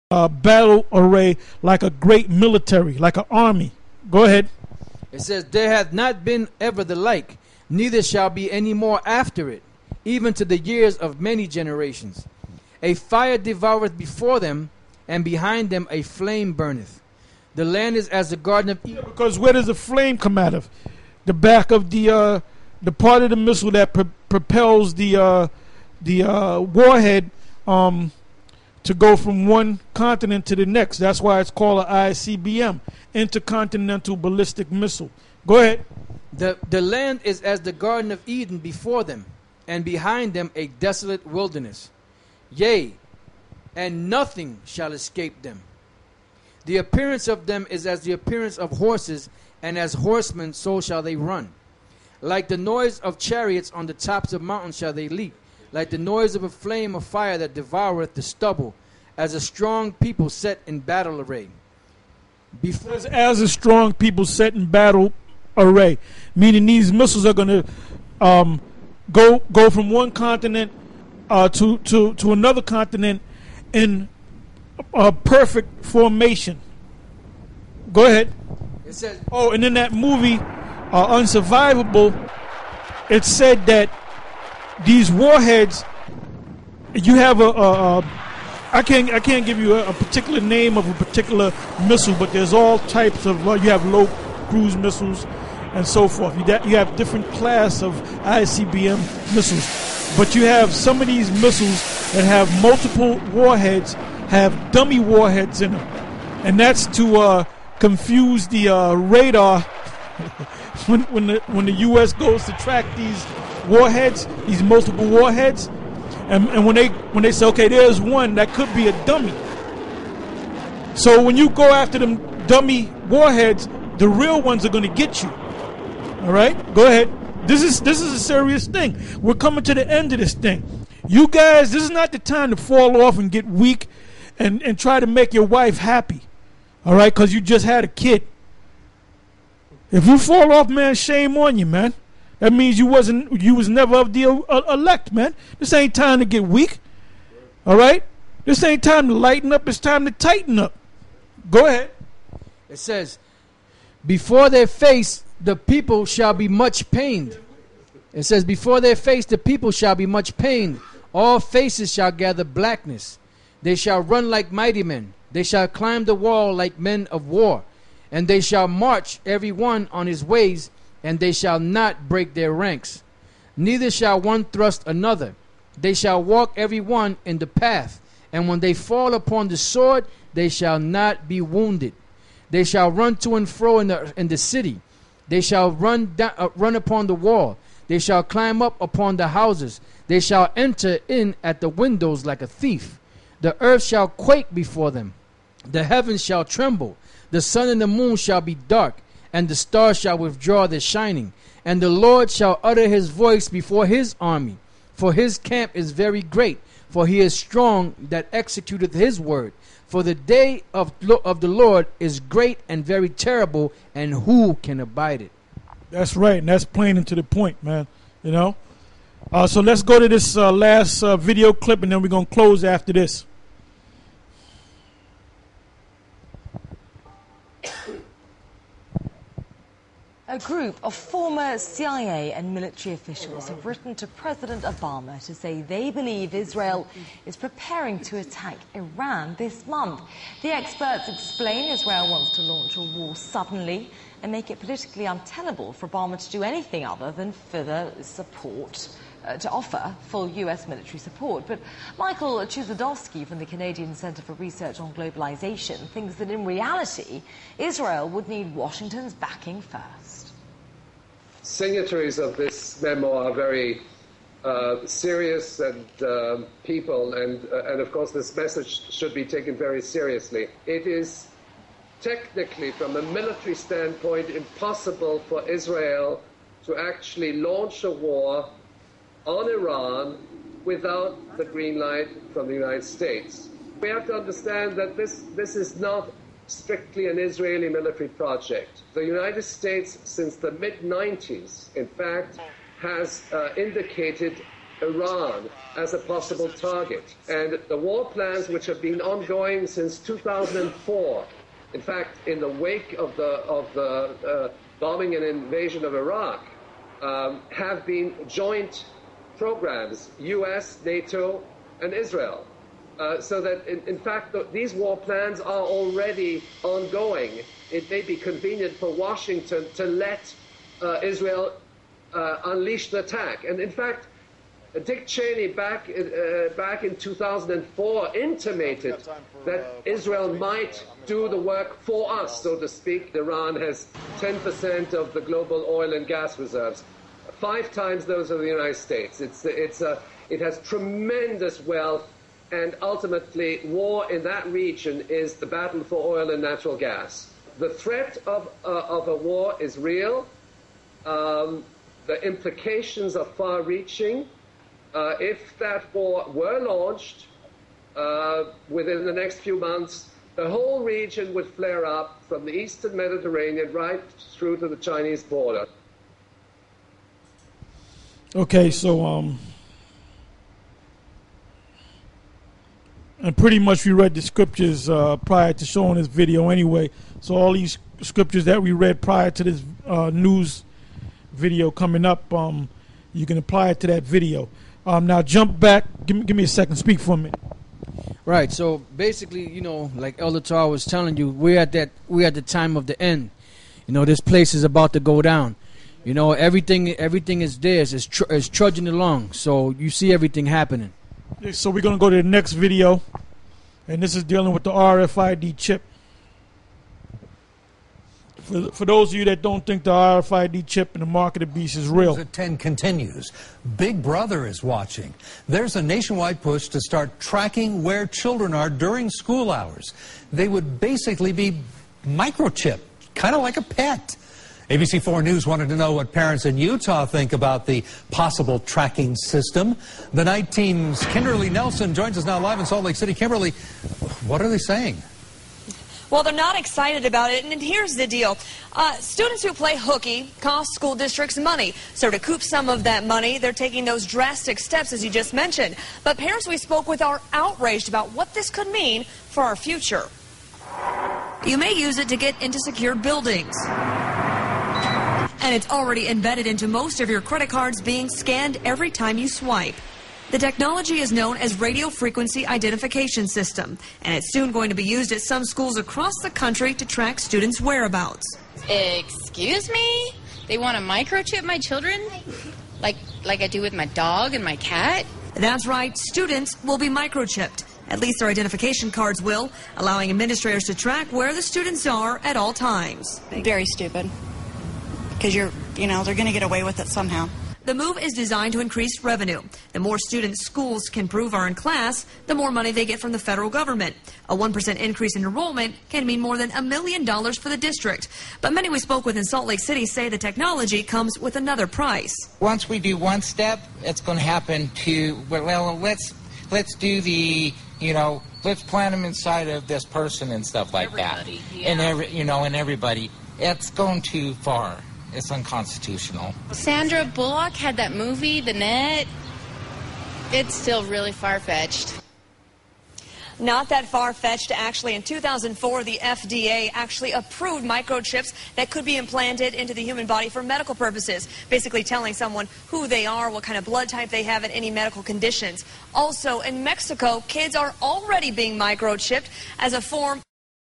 battle array like a great military, like an army. Go ahead. It says, there hath not been ever the like, neither shall be any more after it, even to the years of many generations. A fire devoureth before them, and behind them a flame burneth. The land is as the garden of Eden. Yeah, because where does the flame come out of? The back of the part of the missile that propels the warhead to go from one continent to the next. That's why it's called an ICBM, Intercontinental Ballistic Missile. Go ahead. The land is as the garden of Eden before them, and behind them a desolate wilderness. Yea, and nothing shall escape them. The appearance of them is as the appearance of horses, and as horsemen so shall they run. Like the noise of chariots on the tops of mountains shall they leap, like the noise of a flame of fire that devoureth the stubble, as a strong people set in battle array. As a strong people set in battle array, meaning these missiles are going to go from one continent to another continent in perfect formation. Go ahead. It says, and in that movie, Unsurvivable, it said that these warheads, you have I can't give you a particular name of a particular missile, but there's all types of, you have low cruise missiles and so forth. You have different class of ICBM missiles, but you have some of these missiles that have multiple warheads, have dummy warheads in them, and that's to confuse the radar when the U.S. goes to track these warheads, these multiple warheads, and when they say, okay, there's one that could be a dummy. So when you go after them dummy warheads, the real ones are going to get you. All right, go ahead. This is a serious thing. We're coming to the end of this thing. You guys, this is not the time to fall off and get weak and try to make your wife happy. All right, because you just had a kid. If you fall off, man, shame on you, man. That means you was never of the elect, man. This ain't time to get weak. All right? This ain't time to lighten up. It's time to tighten up. Go ahead. It says, before their face the people shall be much pained. It says, before their face the people shall be much pained. All faces shall gather blackness. They shall run like mighty men. They shall climb the wall like men of war. And they shall march every one on his ways, and they shall not break their ranks. Neither shall one thrust another. They shall walk every one in the path. And when they fall upon the sword, they shall not be wounded. They shall run to and fro in the city. They shall run upon the wall. They shall climb up upon the houses. They shall enter in at the windows like a thief. The earth shall quake before them. The heavens shall tremble. The sun and the moon shall be dark, and the stars shall withdraw their shining. And the Lord shall utter his voice before his army. For his camp is very great, for he is strong that executeth his word. For the day of the Lord is great and very terrible, and who can abide it? That's right, and that's plain and to the point, man. You know? So let's go to this last video clip, and then we're going to close after this. A group of former CIA and military officials have written to President Obama to say they believe Israel is preparing to attack Iran this month. The experts explain Israel wants to launch a war suddenly and make it politically untenable for Obama to do anything other than further support, to offer full US military support. But Michael Chuzadowski from the Canadian Centre for Research on Globalization thinks that in reality, Israel would need Washington's backing first. Signatories of this memo are very serious and people, and of course this message should be taken very seriously. It is technically, from a military standpoint, impossible for Israel to actually launch a war on Iran without the green light from the United States. We have to understand that this is not strictly an Israeli military project. The United States, since the mid-90s, in fact, has indicated Iran as a possible target. And the war plans, which have been ongoing since 2004, in fact, in the wake of the bombing and invasion of Iraq, have been joint programs, U.S., NATO, and Israel. So that, in fact, these war plans are already ongoing. It may be convenient for Washington to let Israel unleash the attack. And in fact, Dick Cheney back in 2004 intimated that Israel might do the work for us, so to speak. Iran has 10% of the global oil and gas reserves, 5 times those of the United States. It has tremendous wealth, and ultimately war in that region is the battle for oil and natural gas. The threat of a war is real. The implications are far-reaching. If that war were launched within the next few months, the whole region would flare up from the eastern Mediterranean right through to the Chinese border. Okay, so and pretty much we read the scriptures prior to showing this video anyway. So all these scriptures that we read prior to this news video coming up, you can apply it to that video. Now jump back. Give me a second. Speak for me. Right. So basically, you know, like Elder Tar was telling you, we're at the time of the end. You know, this place is about to go down. You know, everything is there. It's trudging along. So you see everything happening. So we're gonna go to the next video, and this is dealing with the RFID chip. For those of you that don't think the RFID chip in the mark of the beast is real. At 10 continues. Big Brother is watching. There's a nationwide push to start tracking where children are during school hours. They would basically be microchipped, kind of like a pet. ABC4 News wanted to know what parents in Utah think about the possible tracking system. The night team's Kimberly Nelson joins us now live in Salt Lake City. Kimberly, what are they saying? Well, they're not excited about it, and here's the deal. Students who play hooky cost school districts money. So to recoup some of that money, they're taking those drastic steps, as you just mentioned. But parents we spoke with are outraged about what this could mean for our future. You may use it to get into secured buildings. And it's already embedded into most of your credit cards, being scanned every time you swipe. The technology is known as Radio Frequency Identification System, and it's soon going to be used at some schools across the country to track students' whereabouts. Excuse me? They want to microchip my children? Like I do with my dog and my cat? That's right, students will be microchipped. At least their identification cards will, allowing administrators to track where the students are at all times. Very stupid. Because they're going to get away with it somehow. The move is designed to increase revenue. The more students schools can prove are in class, the more money they get from the federal government. A 1% increase in enrollment can mean more than $1 million for the district. But many we spoke with in Salt Lake City say the technology comes with another price. Once we do one step, it's going to happen to, well, let's do the, let's plant them inside of this person and stuff like everybody, that. Yeah. And everybody. It's going too far. It's unconstitutional. Sandra Bullock had that movie, The Net. It's still really far-fetched. Not that far-fetched, actually. In 2004, the FDA actually approved microchips that could be implanted into the human body for medical purposes, basically telling someone who they are, what kind of blood type they have, and any medical conditions. Also, in Mexico, kids are already being microchipped as a form